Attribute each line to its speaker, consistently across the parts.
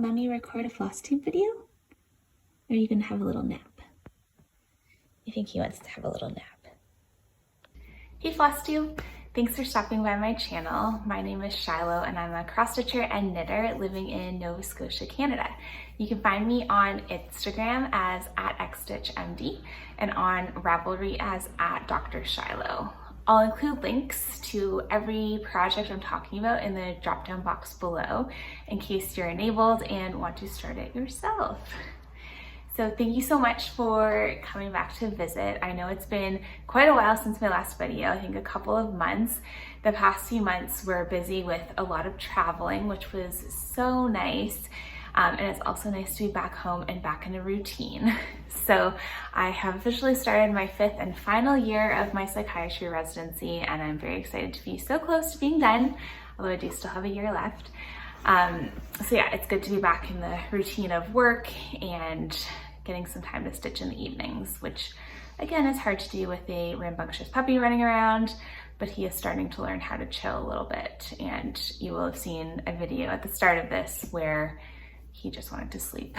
Speaker 1: help Mommy record a Flosstube video? Or are you gonna have a little nap? I think he wants to have a little nap. Hey Flosstube! Thanks for stopping by my channel. My name is Shiloh and I'm a cross stitcher and knitter living in Nova Scotia, Canada. You can find me on Instagram as @Xstitchmd and on Ravelry as @Dr. Shiloh. I'll include links to every project I'm talking about in the drop-down box below in case you're enabled and want to start it yourself. So thank you so much for coming back to visit. I know it's been quite a while since my last video, I think a couple of months. The past few months were busy with a lot of traveling, which was so nice. And it's also nice to be back home and back in a routine. So I have officially started my 5th and final year of my psychiatry residency, and I'm very excited to be so close to being done, although I do still have a year left. So yeah, it's good to be back in the routine of work and getting some time to stitch in the evenings, which again is hard to do with a rambunctious puppy running around, but he is starting to learn how to chill a little bit. And you will have seen a video at the start of this where he just wanted to sleep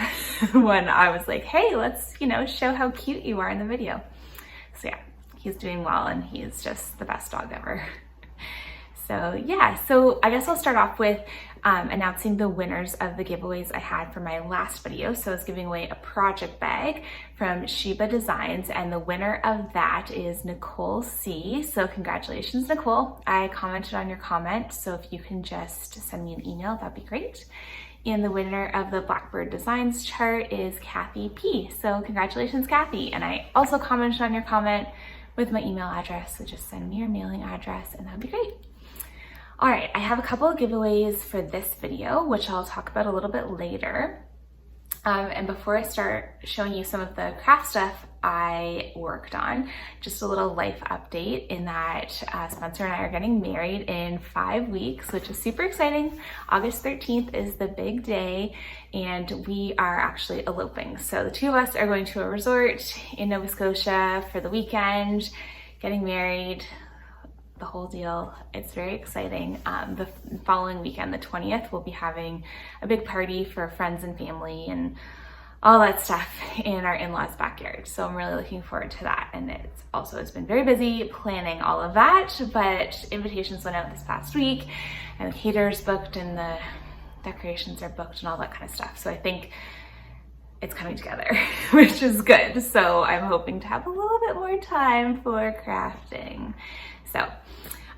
Speaker 1: when I was like, hey, let's, show how cute you are in the video. So yeah, he's doing well and he's just the best dog ever. So yeah, so I guess I'll start off with announcing the winners of the giveaways I had for my last video. So I was giving away a project bag from Sheba Designs, and the winner of that is Nicole C. So congratulations, Nicole. I commented on your comment, so if you can just send me an email, that'd be great. And the winner of the Blackbird Designs chart is Kathy P. So congratulations, Kathy. And I also commented on your comment with my email address, so just send me your mailing address and that'd be great. All right, I have a couple of giveaways for this video, which I'll talk about a little bit later. And before I start showing you some of the craft stuff I worked on, just a little life update in that Spencer and I are getting married in 5 weeks, which is super exciting. August 13th is the big day, and we are actually eloping. So the two of us are going to a resort in Nova Scotia for the weekend, getting married, the whole deal. It's very exciting. The following weekend, the 20th, we'll be having a big party for friends and family and all that stuff in our in-laws' backyard. So I'm really looking forward to that. And it's been very busy planning all of that, but invitations went out this past week and the caterers booked and the decorations are booked and all that kind of stuff. So I think it's coming together, which is good. So I'm hoping to have a little bit more time for crafting. So,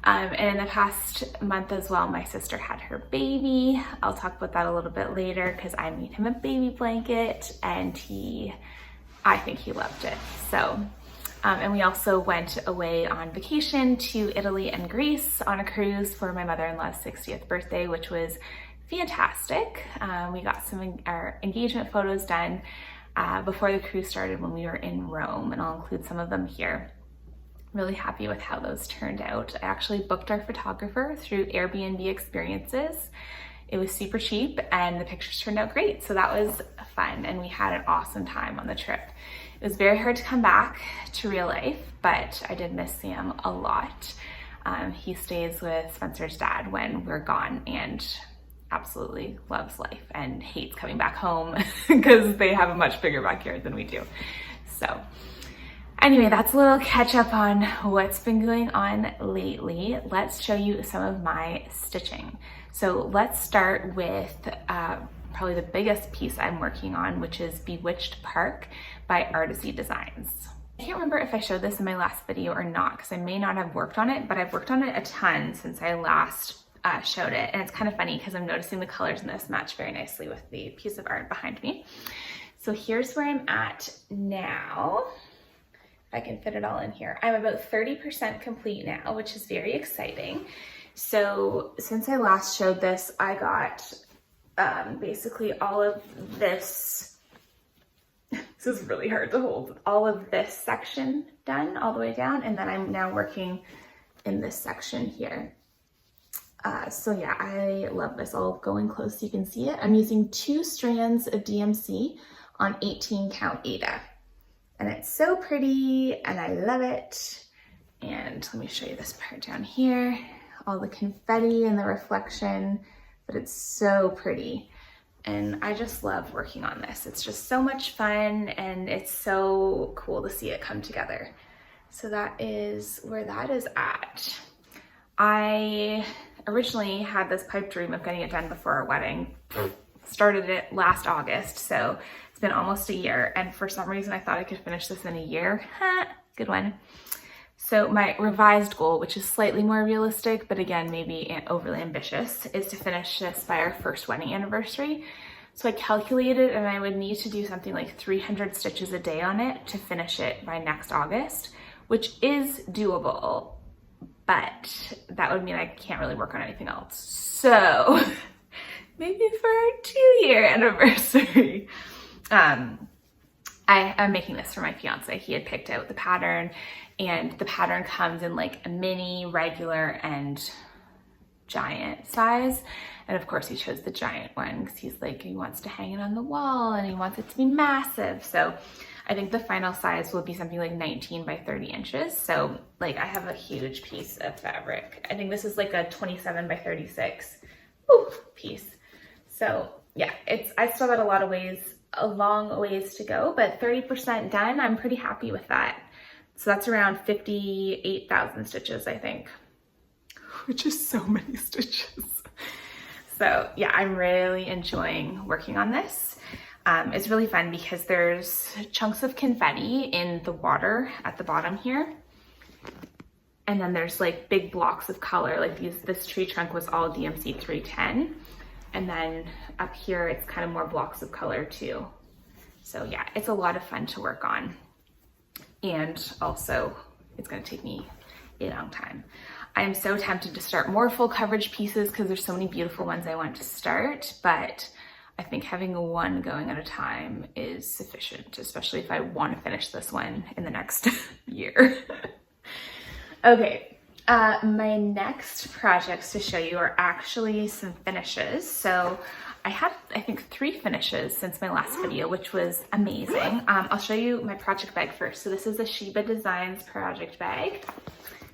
Speaker 1: and in the past month as well, my sister had her baby. I'll talk about that a little bit later because I made him a baby blanket and I think he loved it. So, and we also went away on vacation to Italy and Greece on a cruise for my mother-in-law's 60th birthday, which was fantastic. We got our engagement photos done before the cruise started when we were in Rome, and I'll include some of them here. Really happy with how those turned out. I actually booked our photographer through Airbnb Experiences. It was super cheap and the pictures turned out great. So that was fun and we had an awesome time on the trip. It was very hard to come back to real life, but I did miss Sam a lot. He stays with Spencer's dad when we're gone and absolutely loves life and hates coming back home because they have a much bigger backyard than we do. So anyway, that's a little catch up on what's been going on lately. Let's show you some of my stitching. So let's start with probably the biggest piece I'm working on, which is Bewitched Park by Artisy Designs. I can't remember if I showed this in my last video or not, because I may not have worked on it, but I've worked on it a ton since I last showed it. And it's kind of funny because I'm noticing the colors in this match very nicely with the piece of art behind me. So here's where I'm at now. I can fit it all in here. I'm about 30% complete now, which is very exciting. So since I last showed this, I got basically all of this. This is really hard to hold. All of this section done all the way down, and then I'm now working in this section here. So yeah, I love this. I'll go in close so you can see it. I'm using 2 strands of DMC on 18 count Aida. And it's so pretty and I love it. And let me show you this part down here. All the confetti and the reflection, but it's so pretty. And I just love working on this. It's just so much fun and it's so cool to see it come together. So that is where that is at. I originally had this pipe dream of getting it done before our wedding. Started it last August, so it's been almost a year. And for some reason I thought I could finish this in a year. Good one. So my revised goal, which is slightly more realistic, but again, maybe overly ambitious, is to finish this by our first wedding anniversary. So I calculated and I would need to do something like 300 stitches a day on it to finish it by next August, which is doable, but that would mean I can't really work on anything else. So maybe for our 2-year anniversary, I'm making this for my fiance. He had picked out the pattern, and the pattern comes in like a mini, regular, and giant size. And of course he chose the giant one because he's like, he wants to hang it on the wall and he wants it to be massive. So I think the final size will be something like 19 by 30 inches. So like I have a huge piece of fabric. I think this is like a 27 by 36 piece. So yeah, I still got a long ways to go, but 30% done, I'm pretty happy with that. So that's around 58,000 stitches, I think, which is so many stitches. So yeah, I'm really enjoying working on this. It's really fun because there's chunks of confetti in the water at the bottom here. And then there's like big blocks of color, like this tree trunk was all DMC 310. And then up here, it's kind of more blocks of color too. So yeah, it's a lot of fun to work on. And also it's gonna take me a long time. I'm so tempted to start more full coverage pieces because there's so many beautiful ones I want to start, but I think having one going at a time is sufficient, especially if I want to finish this one in the next year. Okay, my next projects to show you are actually some finishes. So I had, I think, 3 finishes since my last video, which was amazing. I'll show you my project bag first. So this is a Sheba Designs project bag,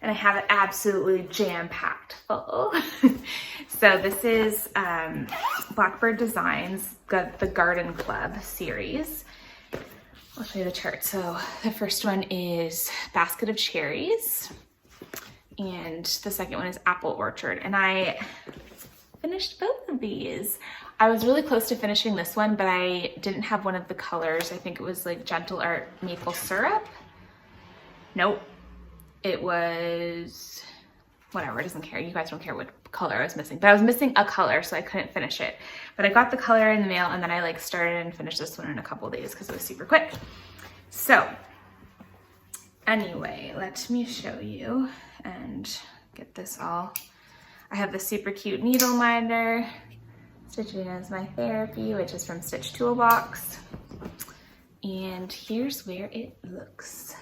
Speaker 1: and I have it absolutely jam-packed full. So this is Blackbird Designs, the Garden Club series. I'll show you the chart. So the first one is Basket of Cherries, and the second one is Apple Orchard. And I finished both of these. I was really close to finishing this one, but I didn't have one of the colors. I think it was like Gentle Art Maple Syrup. Nope. It was, whatever, it doesn't care. You guys don't care what color I was missing, but I was missing a color, so I couldn't finish it. But I got the color in the mail, and then I like started and finished this one in a couple of days because it was super quick. So anyway, let me show you and get this all. I have the super cute needle minder, Stitching as My Therapy, which is from Stitch Toolbox. And here's where it looks.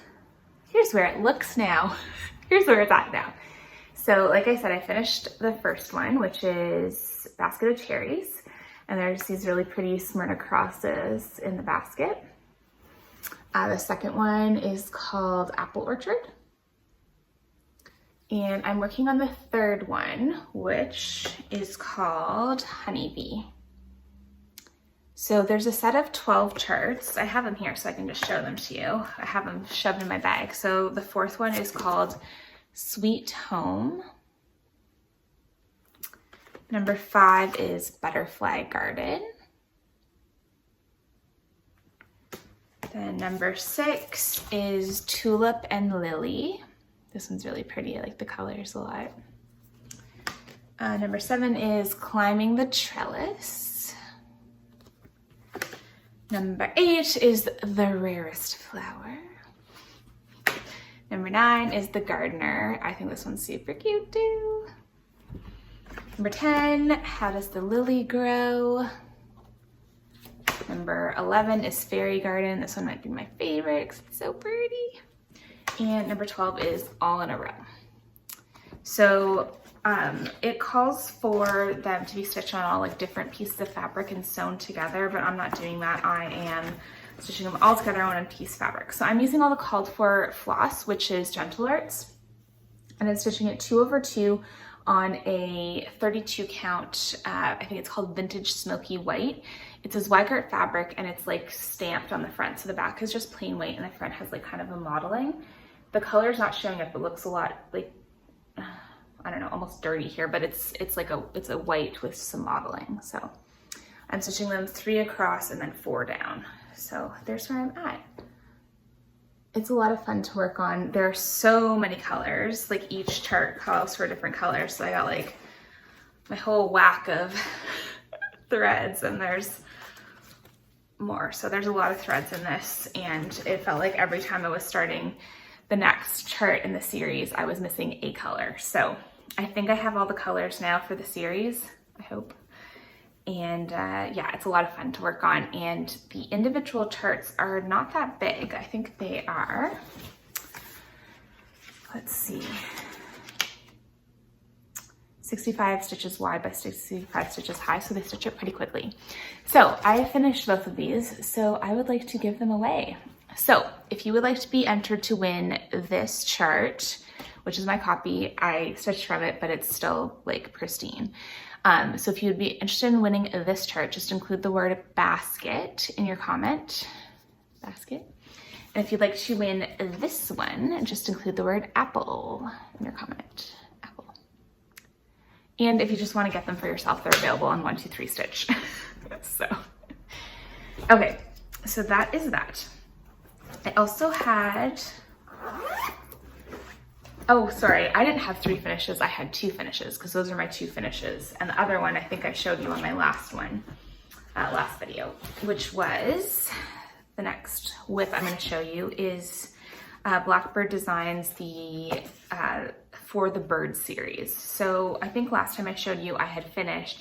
Speaker 1: Here's where it looks now. Here's where it's at now. So like I said, I finished the first one, which is Basket of Cherries. And there's these really pretty Smyrna crosses in the basket. The second one is called Apple Orchard. And I'm working on the third one, which is called Honeybee. So there's a set of 12 charts. I have them here so I can just show them to you. I have them shoved in my bag. So the fourth one is called Sweet Home. Number 5 is Butterfly Garden. Then number 6 is Tulip and Lily. This one's really pretty. I like the colors a lot. Number 7 is Climbing the Trellis. Number 8 is The Rarest Flower. Number 9 is The Gardener. I think this one's super cute too. Number 10, How Does the Lily Grow? Number 11 is Fairy Garden. This one might be my favorite because it's so pretty. And number 12 is All in a Row. So it calls for them to be stitched on all like different pieces of fabric and sewn together, but I'm not doing that. I am stitching them all together on a piece fabric. So I'm using all the called for floss, which is Gentle Arts, and I'm stitching it 2/2 on a 32 count, I think it's called Vintage Smoky White. It's a Zweigart fabric and it's like stamped on the front. So the back is just plain white and the front has like kind of a modeling. The color is not showing up. It looks a lot like, I don't know, almost dirty here, but it's a white with some modeling. So I'm stitching them 3 across and then 4 down. So there's where I'm at. It's a lot of fun to work on. There are so many colors, like each chart calls for a different color. So I got like my whole whack of threads and there's more. So there's a lot of threads in this and it felt like every time I was starting the next chart in the series, I was missing a color. So I think I have all the colors now for the series, I hope. And yeah, it's a lot of fun to work on. And the individual charts are not that big. I think they are, let's see, 65 stitches wide by 65 stitches high. So they stitch it pretty quickly. So I finished both of these. So I would like to give them away. So if you would like to be entered to win this chart, which is my copy, I stitched from it, but it's still like pristine. So if you would be interested in winning this chart, just include the word basket in your comment, basket. And if you'd like to win this one, just include the word apple in your comment, apple. And if you just want to get them for yourself, they're available on 123 Stitch. So, okay, so that is that. I also had, oh, sorry, I didn't have 3 finishes. I had 2 finishes because those are my 2 finishes. And the other one, I think I showed you on my last one, last video, which was the next whip I'm going to show you is Blackbird Designs, the For the Bird series. So I think last time I showed you I had finished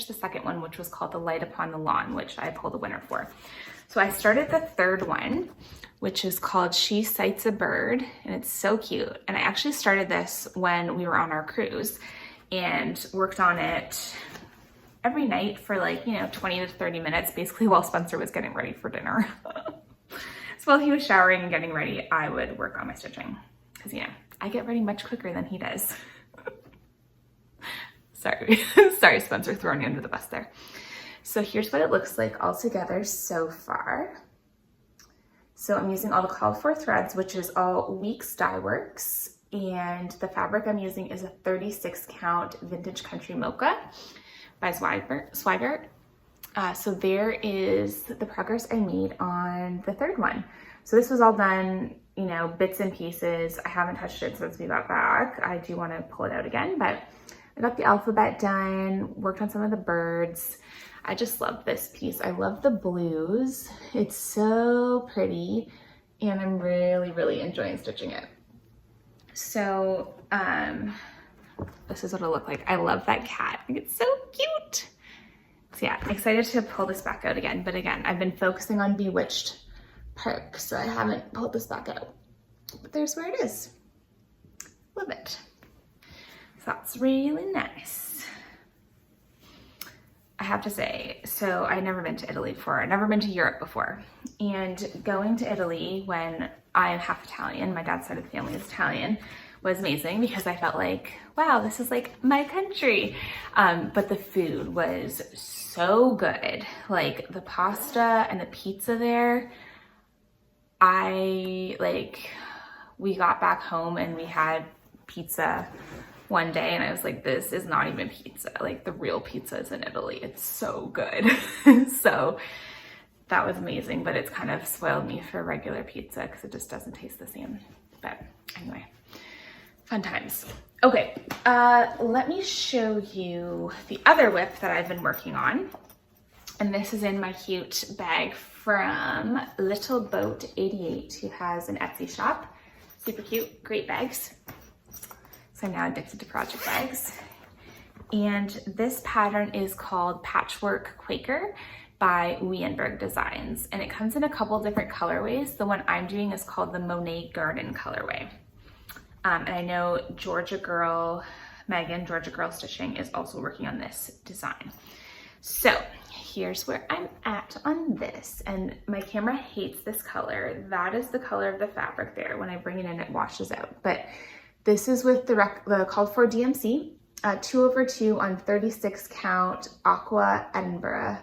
Speaker 1: the second one, which was called The Light Upon the Lawn, which I pulled a winner for. So I started the third one, which is called She Sights a Bird, and it's so cute. And I actually started this when we were on our cruise and worked on it every night for like, 20 to 30 minutes, basically while Spencer was getting ready for dinner. So while he was showering and getting ready, I would work on my stitching because, I get ready much quicker than he does. Sorry, Spencer, throwing you under the bus there. So here's what it looks like all together so far. So I'm using all the called for threads, which is all Weeks Dye Works. And the fabric I'm using is a 36 count Vintage Country Mocha by Zweigart. So there is the progress I made on the third one. So this was all done, bits and pieces. I haven't touched it since we got back. I do want to pull it out again, but I got the alphabet done, worked on some of the birds. I just love this piece. I love the blues. It's so pretty and I'm really, really enjoying stitching it. So this is what it'll look like. I love that cat. It's so cute. So yeah, excited to pull this back out again. But again, I've been focusing on Bewitched Park, so I haven't pulled this back out. But there's where it is. Love it. So that's really nice. I have to say, so I'd never been to Italy before. I'd never been to Europe before. And going to Italy when I am half Italian, my dad's side of the family is Italian, was amazing because I felt like, wow, this is like my country. But the food was so good. Like the pasta and the pizza there, we got back home and we had pizza one day and I was like, this is not even pizza. Like the real pizza is in Italy. It's so good. So that was amazing, but it's kind of spoiled me for regular pizza because it just doesn't taste the same. But anyway, fun times. Okay, let me show you the other whip that I've been working on. And this is in my cute bag from Little Boat 88, who has an Etsy shop. Super cute, great bags. So I'm now addicted to project bags. And this pattern is called Patchwork Quaker by Wienberg Designs. And it comes in a couple different colorways. The one I'm doing is called the Monet Garden colorway. And I know Georgia Girl Stitching is also working on this design. So here's where I'm at on this. And my camera hates this color. That is the color of the fabric there. When I bring it in, it washes out. But this is with the called for DMC. 2/2 on 36 count Aqua Edinburgh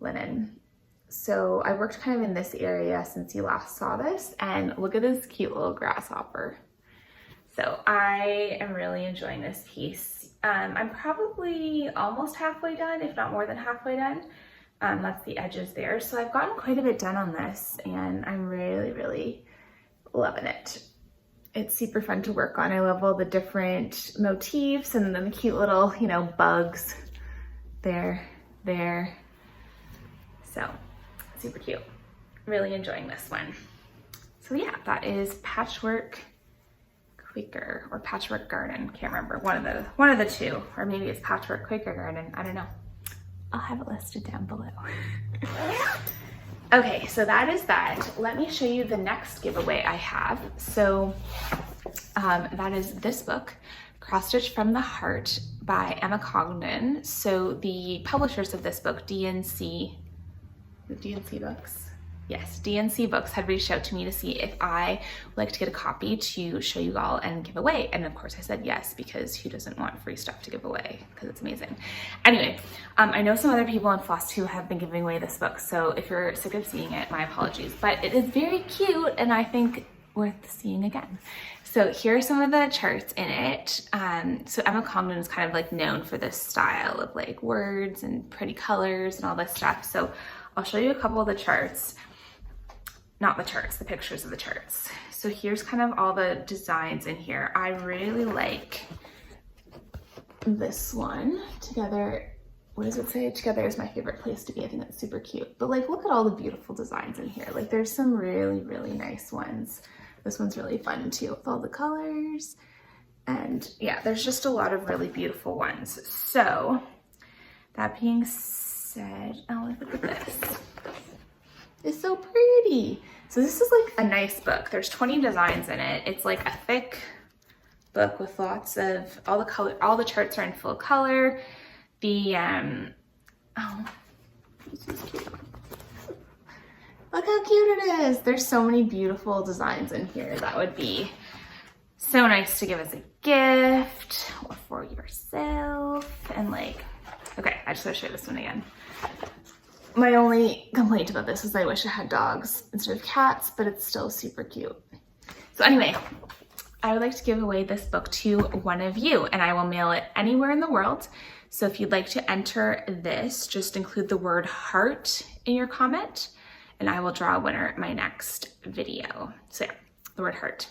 Speaker 1: linen. So I worked kind of in this area since you last saw this, and look at this cute little grasshopper. So I am really enjoying this piece. I'm probably almost halfway done, if not more than halfway done. That's the edges there. So I've gotten quite a bit done on this, and I'm really, really loving it. It's super fun to work on. I love all the different motifs and then the cute little, you know, bugs there. So super cute. Really enjoying this one. So yeah, that is Patchwork Quaker or Patchwork Garden. Can't remember, one of the two, or maybe it's Patchwork Quaker Garden. I don't know. I'll have it listed down below. Okay, so that is that. Let me show you the next giveaway I have. So that is this book, Cross Stitch from the Heart by Emma Congdon. So the publishers of this book, DNC Books? Yes, DNC Books had reached out to me to see if I would like to get a copy to show you all and give away. And of course I said yes, because who doesn't want free stuff to give away? Because it's amazing. Anyway, I know some other people on Flosstube have been giving away this book, so if you're sick of seeing it, my apologies. But it is very cute, and I think worth seeing again. So here are some of the charts in it. So Emma Congdon is kind of like known for this style of like words and pretty colors and all this stuff. So I'll show you a couple of the charts. Not the charts, the pictures of the charts. So here's kind of all the designs in here. I really like this one. Together, what does it say? Together is my favorite place to be. I think that's super cute. But like, look at all the beautiful designs in here. Like there's some really, really nice ones. This one's really fun too with all the colors. And yeah, there's just a lot of really beautiful ones. So that being said, oh, look at this. It's so pretty. So this is like a nice book. There's 20 designs in it. It's like a thick book with lots of all the charts are in full color. The oh, this is cute. Look how cute it is. There's so many beautiful designs in here that would be so nice to give as a gift or for yourself. And like, okay, I just want to show you this one again. My only complaint about this is I wish I had dogs instead of cats, but it's still super cute. So anyway, I would like to give away this book to one of you, and I will mail it anywhere in the world. So if you'd like to enter this, just include the word heart in your comment, and I will draw a winner at my next video. So yeah, the word heart.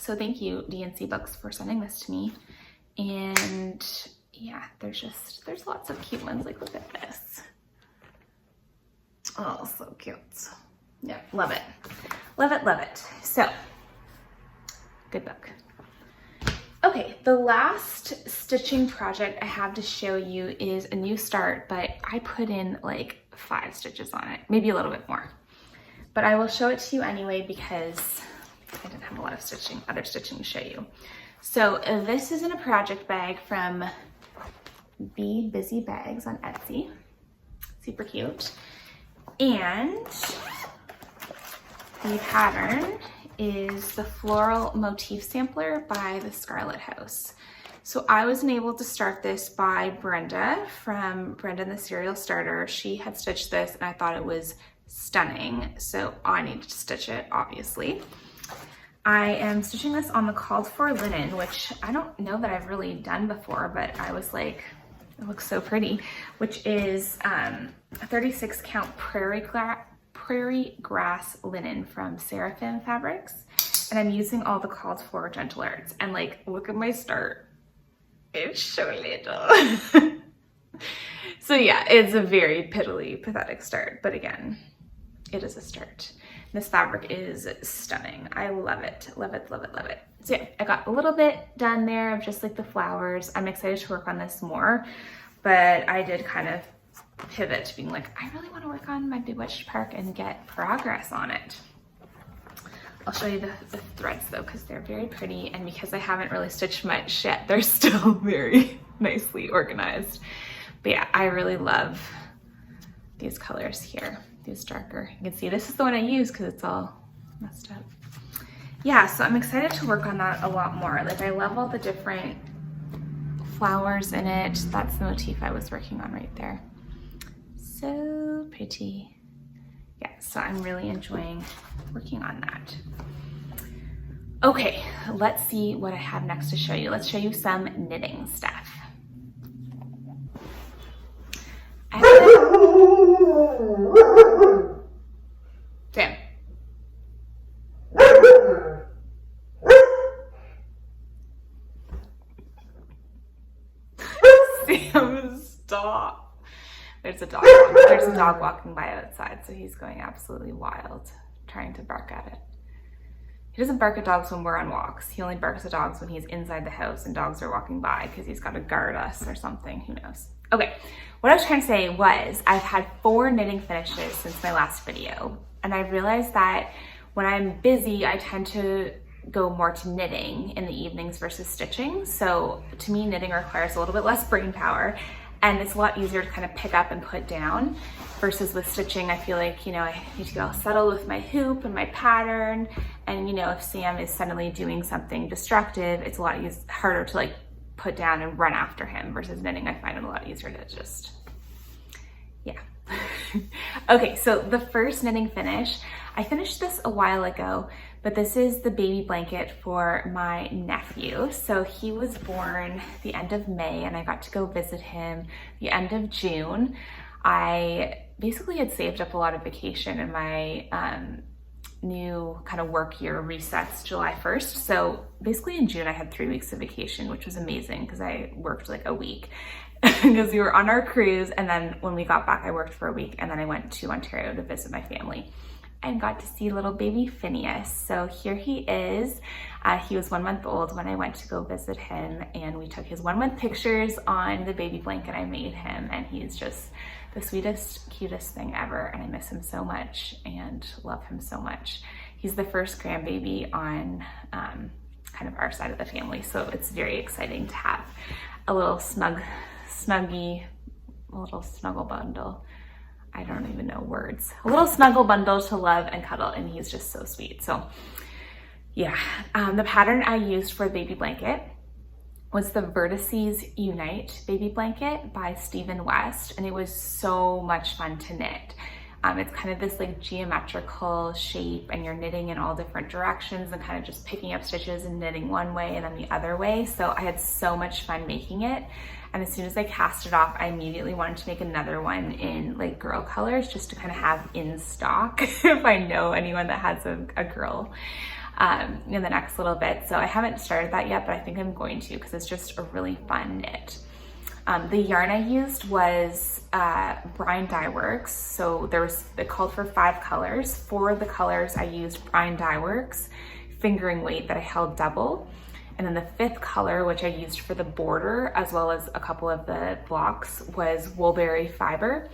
Speaker 1: So thank you, DNC Books, for sending this to me. And yeah, there's lots of cute ones. Like, look at this. Oh, so cute. Yeah, love it. Love it, love it. So, good book. Okay, the last stitching project I have to show you is a new start, but I put in like 5 stitches on it, maybe a little bit more. But I will show it to you anyway because I didn't have a lot of other stitching to show you. So this is in a project bag from Be Busy Bags on Etsy. Super cute. And the pattern is the Floral Motif Sampler by the Scarlet House. So I was able to start this by Brenda from Brenda and the Serial Starter. She had stitched this and I thought it was stunning. So I needed to stitch it, obviously. I am stitching this on the called for linen, which I don't know that I've really done before, but I was like, it looks so pretty, which is a 36 count prairie grass linen from Seraphim Fabrics. And I'm using all the called for gentle arts. And like, look at my start. It's so little. So yeah, it's a very pathetic start, but again, it is a start. This fabric is stunning. I love it, love it, love it, love it. So yeah, I got a little bit done there of just like the flowers. I'm excited to work on this more, but I did kind of pivot to being like, I really want to work on my Bewitched Park and get progress on it. I'll show you the threads though, because they're very pretty, and because I haven't really stitched much yet, they're still very nicely organized. But yeah, I really love these colors here. These darker. You can see this is the one I use because it's all messed up. Yeah, so I'm excited to work on that a lot more. Like, I love all the different flowers in it. That's the motif I was working on right there. So pretty. Yeah, so I'm really enjoying working on that. Okay, let's see what I have next to show you. Let's show you some knitting stuff. Sam. Sam, stop. There's a dog walking by outside, so he's going absolutely wild, trying to bark at it. He doesn't bark at dogs when we're on walks. He only barks at dogs when he's inside the house and dogs are walking by because he's got to guard us or something, who knows. Okay, what I was trying to say was I've had 4 knitting finishes since my last video, and I realized that when I'm busy, I tend to go more to knitting in the evenings versus stitching. So to me, knitting requires a little bit less brain power, and it's a lot easier to kind of pick up and put down versus with stitching. I feel like, you know, I need to get all settled with my hoop and my pattern. And, you know, if Sam is suddenly doing something destructive, it's a lot harder to like put down and run after him versus knitting. I find it a lot easier to just, yeah. Okay, so the first knitting finish, I finished this a while ago, but this is the baby blanket for my nephew. So he was born the end of May and I got to go visit him the end of June. I basically had saved up a lot of vacation and my new kind of work year resets July 1st. So basically in June I had 3 weeks of vacation, which was amazing because I worked like a week because we were on our cruise, and then when we got back I worked for a week, and then I went to Ontario to visit my family and got to see little baby Phineas. So here he is. He was 1 month old when I went to go visit him, and we took his 1 month pictures on the baby blanket I made him, and he's just the sweetest, cutest thing ever, and I miss him so much and love him so much. He's the first grandbaby on kind of our side of the family, so it's very exciting to have a little little snuggle bundle. I don't even know words. A little snuggle bundle to love and cuddle, and he's just so sweet. So yeah, the pattern I used for the baby blanket was the Vertices Unite baby blanket by Stephen West, and it was so much fun to knit. It's kind of this like geometrical shape, and you're knitting in all different directions and kind of just picking up stitches and knitting one way and then the other way. So I had so much fun making it. And as soon as I cast it off, I immediately wanted to make another one in like girl colors just to kind of have in stock if I know anyone that has a girl in the next little bit. So I haven't started that yet, but I think I'm going to because it's just a really fun knit. The yarn I used was Brine Dye Works. So it called for 5 colors. 4 of the colors I used Brine Dye Works fingering weight that I held double. And then the 5th color, which I used for the border, as well as a couple of the blocks, was Woolberry Fiber.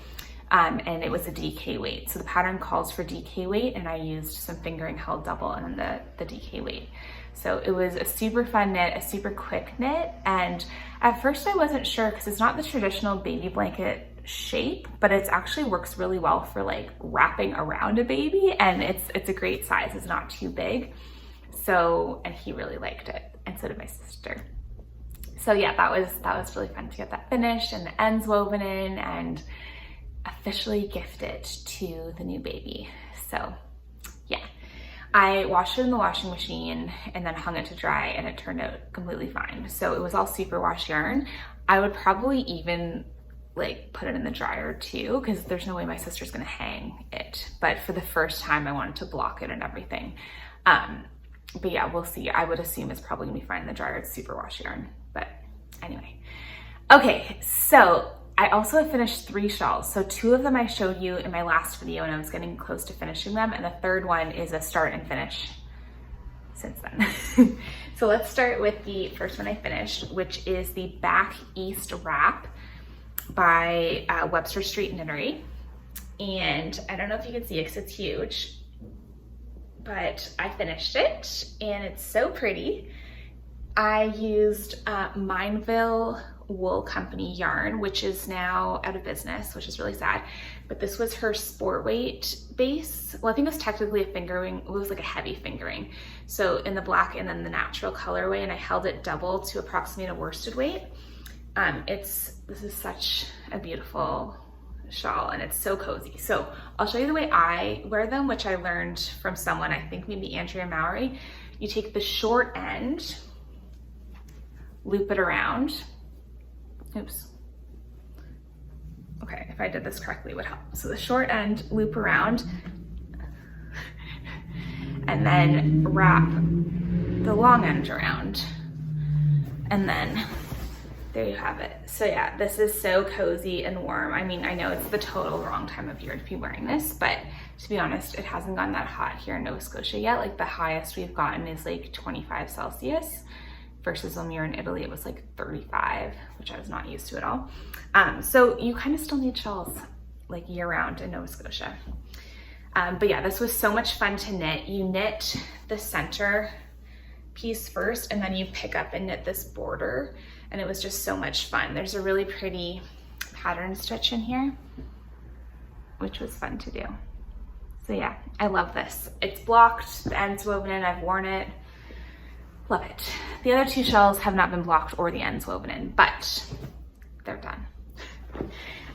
Speaker 1: And it was a DK weight. So the pattern calls for DK weight, and I used some fingering held double and then the DK weight. So it was a super fun knit, a super quick knit. And at first I wasn't sure because it's not the traditional baby blanket shape, but it actually works really well for like wrapping around a baby, and it's a great size. It's not too big. So, and he really liked it, and so did my sister. So yeah, that was really fun to get that finished and the ends woven in and officially gifted to the new baby. So yeah, I washed it in the washing machine and then hung it to dry, and it turned out completely fine. So it was all superwash yarn. I would probably even like put it in the dryer too, because there's no way my sister's gonna hang it. But for the first time I wanted to block it and everything. But yeah, we'll see. I would assume it's probably gonna be fine in the dryer. It's superwash yarn, but anyway. Okay, so I also have finished 3 shawls. So 2 of them I showed you in my last video, and I was getting close to finishing them. And the 3rd one is a start and finish since then. So let's start with the first one I finished, which is the Back East Wrap by Webster Street Knittery. And I don't know if you can see it because it's huge, but I finished it and it's so pretty. I used Mineville Wool Company yarn, which is now out of business, which is really sad. But this was her sport weight base. Well, I think it was technically a fingering. It was like a heavy fingering. So in the black and then the natural colorway, and I held it double to approximate a worsted weight. This is such a beautiful shawl and it's so cozy. So I'll show you the way I wear them, which I learned from someone, I think maybe Andrea Mowry. You take the short end, loop it around. Oops. Okay, if I did this correctly, it would help. So the short end, loop around, and then wrap the long end around. And then there you have it. So yeah, this is so cozy and warm. I mean, I know it's the total wrong time of year to be wearing this, but to be honest, it hasn't gotten that hot here in Nova Scotia yet. Like the highest we've gotten is like 25 Celsius versus when we were in Italy, it was like 35, which I was not used to at all. So you kind of still need shawls like year round in Nova Scotia. But yeah, this was so much fun to knit. You knit the center piece first and then you pick up and knit this border, and it was just so much fun. There's a really pretty pattern stitch in here, which was fun to do. So yeah, I love this. It's blocked, the end's woven in, I've worn it, love it. The other two shells have not been blocked or the ends woven in, but they're done.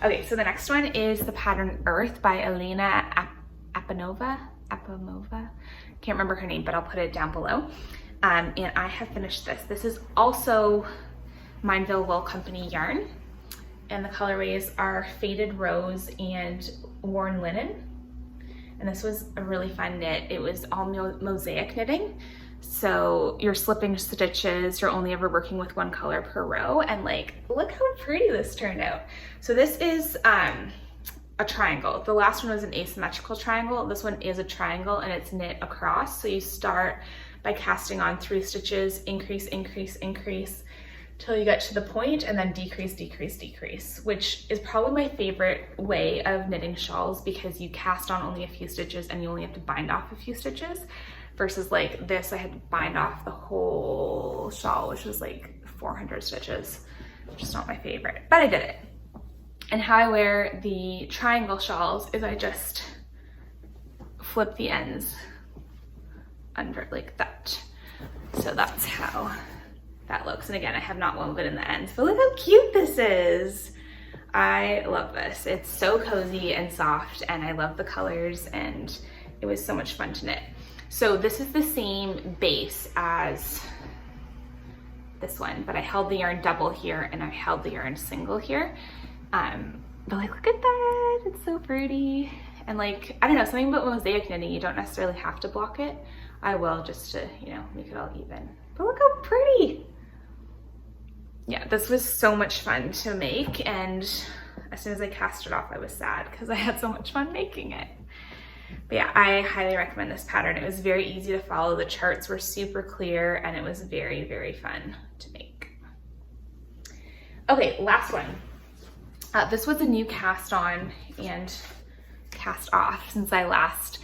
Speaker 1: Okay, so the next one is the pattern Earth by Elena Apamova. Can't remember her name, but I'll put it down below. And I have finished this. This is also Mineville Wool Company yarn, and the colorways are Faded Rose and Worn Linen. And this was a really fun knit. It was all mosaic knitting. So you're slipping stitches, you're only ever working with one color per row, and like, look how pretty this turned out. So this is a triangle. The last one was an asymmetrical triangle. This one is a triangle and it's knit across. So you start by casting on 3 stitches, increase, increase, increase, till you get to the point, and then decrease, decrease, decrease, which is probably my favorite way of knitting shawls, because you cast on only a few stitches and you only have to bind off a few stitches, versus like this, I had to bind off the whole shawl, which was like 400 stitches, which is not my favorite, but I did it. And how I wear the triangle shawls is I just flip the ends under like that. So that's how that looks. And again, I have not woven in the ends, but look how cute this is. I love this. It's so cozy and soft, and I love the colors, and it was so much fun to knit. So this is the same base as this one, but I held the yarn double here and I held the yarn single here. But like, look at that, it's so pretty. And like, I don't know, something about mosaic knitting, you don't necessarily have to block it. I will, just to, you know, make it all even. But look how pretty. Yeah, this was so much fun to make, and as soon as I cast it off, I was sad because I had so much fun making it. But yeah, I highly recommend this pattern. It was very easy to follow. The charts were super clear, and it was very, very fun to make. Okay, last one. This was a new cast on and cast off since I last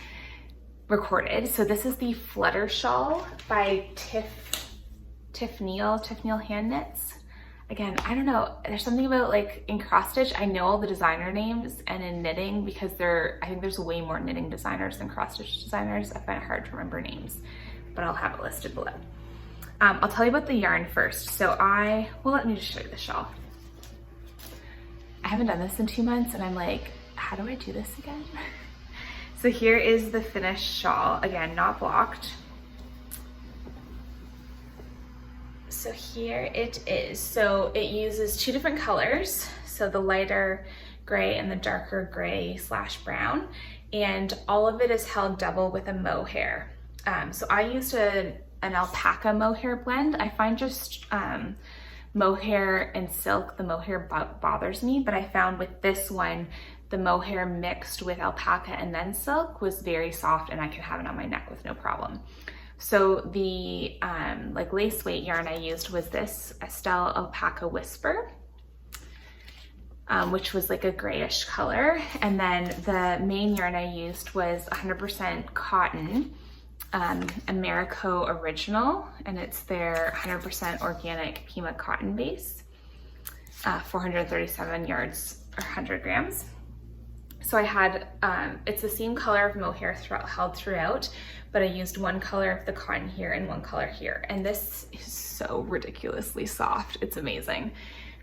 Speaker 1: recorded. So this is the Flutter Shawl by Tiff Neal Hand Knits. Again, I don't know, there's something about like in cross stitch, I know all the designer names, and in knitting, because I think there's way more knitting designers than cross stitch designers, I find it hard to remember names, but I'll have it listed below. I'll tell you about the yarn first. So let me just show you the shawl. I haven't done this in 2 months, and I'm like, how do I do this again? So here is the finished shawl, again, not blocked. So here it is. So it uses 2 different colors. So the lighter gray and the darker gray / brown. And all of it is held double with a mohair. So I used an alpaca mohair blend. I find just mohair and silk, the mohair bothers me, but I found with this one, the mohair mixed with alpaca and then silk was very soft, and I could have it on my neck with no problem. So the like lace weight yarn I used was this Estelle Alpaca Whisper, which was like a grayish color. And then the main yarn I used was 100% cotton, Americo Original, and it's their 100% organic Pima cotton base, 437 yards or 100 grams. So I had, it's the same color of mohair held throughout, but I used one color of the cotton here and one color here. And this is so ridiculously soft. It's amazing.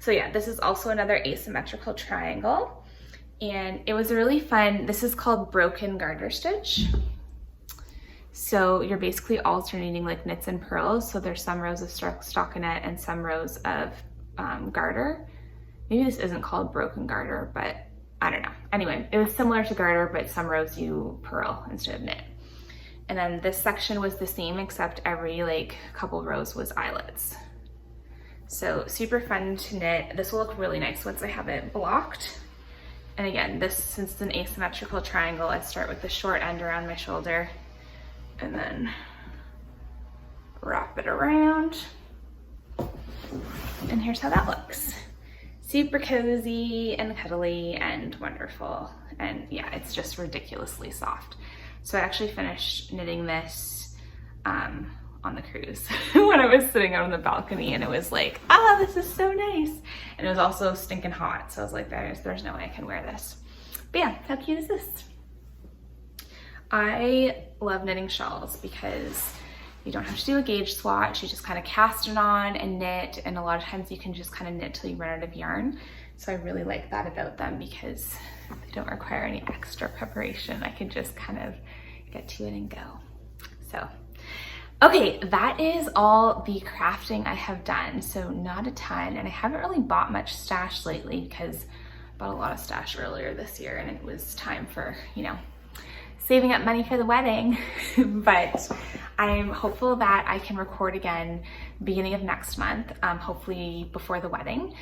Speaker 1: So yeah, this is also another asymmetrical triangle, and it was really fun. This is called broken garter stitch. So you're basically alternating like knits and purls. So there's some rows of stockinette and some rows of garter. Maybe this isn't called broken garter, but I don't know. Anyway, it was similar to garter, but some rows you purl instead of knit. And then this section was the same, except every like couple rows was eyelets. So super fun to knit. This will look really nice once I have it blocked. And again, this, since it's an asymmetrical triangle, I start with the short end around my shoulder and then wrap it around. And here's how that looks. Super cozy and cuddly and wonderful. And yeah, it's just ridiculously soft. So I actually finished knitting this on the cruise when I was sitting out on the balcony, and it was like, ah, this is so nice. And it was also stinking hot. So I was like, there's no way I can wear this. But yeah, how cute is this? I love knitting shawls because you don't have to do a gauge swatch. You just kind of cast it on and knit. And a lot of times you can just kind of knit till you run out of yarn. So I really like that about them because they don't require any extra preparation. I can just kind of get to it and go. So, okay, that is all the crafting I have done. So not a ton, and I haven't really bought much stash lately because I bought a lot of stash earlier this year and it was time for, you know, saving up money for the wedding. But I'm hopeful that I can record again beginning of next month, hopefully before the wedding,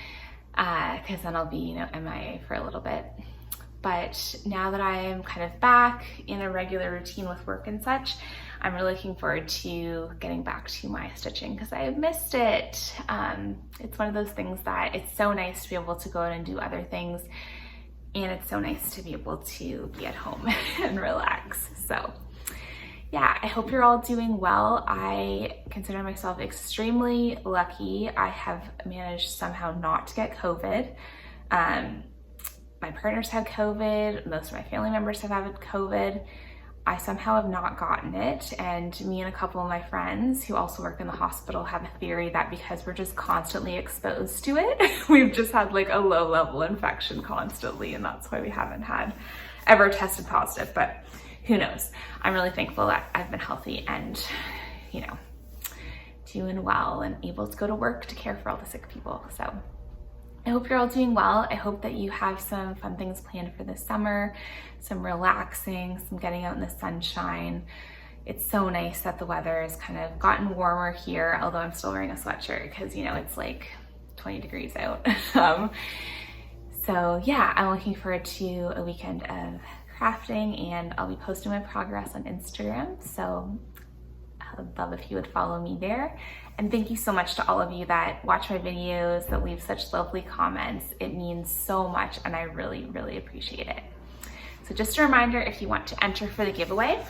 Speaker 1: because then I'll be, you know, MIA for a little bit. But now that I'm kind of back in a regular routine with work and such, I'm really looking forward to getting back to my stitching because I have missed it. It's one of those things that it's so nice to be able to go out and do other things, and it's so nice to be able to be at home and relax. So yeah, I hope you're all doing well. I consider myself extremely lucky. I have managed somehow not to get COVID. My partners had COVID, most of my family members have had COVID. I somehow have not gotten it, and me and a couple of my friends who also work in the hospital have a theory that because we're just constantly exposed to it, we've just had like a low level infection constantly, and that's why we haven't had ever tested positive, but who knows. I'm really thankful that I've been healthy and, you know, doing well and able to go to work to care for all the sick people. So I hope you're all doing well. I hope that you have some fun things planned for the summer, some relaxing, some getting out in the sunshine. It's so nice that the weather has kind of gotten warmer here, although I'm still wearing a sweatshirt because, you know, it's like 20 degrees out. So yeah, I'm looking forward to a weekend of crafting, and I'll be posting my progress on Instagram. So I would love if you would follow me there. And thank you so much to all of you that watch my videos, that leave such lovely comments. It means so much, and I really, really appreciate it. So just a reminder, if you want to enter for the giveaway,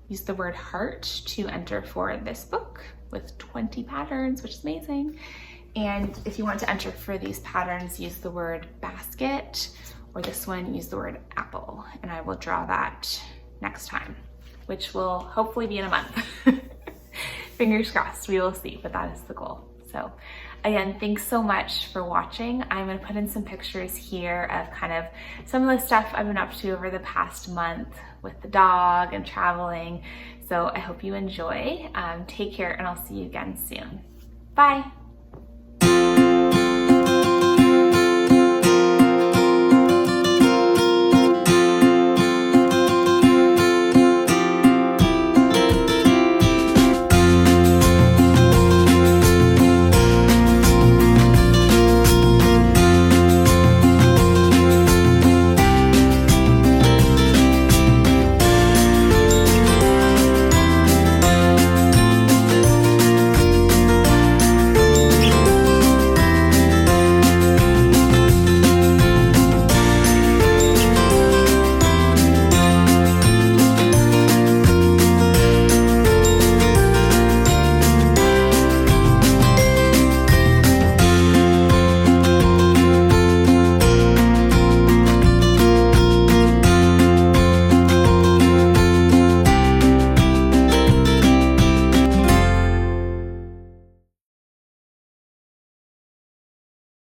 Speaker 1: use the word heart to enter for this book with 20 patterns, which is amazing. And if you want to enter for these patterns, use the word basket, or this one, use the word apple, and I will draw that next time, which will hopefully be in a month. Fingers crossed, we will see, but that is the goal. So again, thanks so much for watching. I'm gonna put in some pictures here of kind of some of the stuff I've been up to over the past month with the dog and traveling. So I hope you enjoy. Take care, and I'll see you again soon. Bye.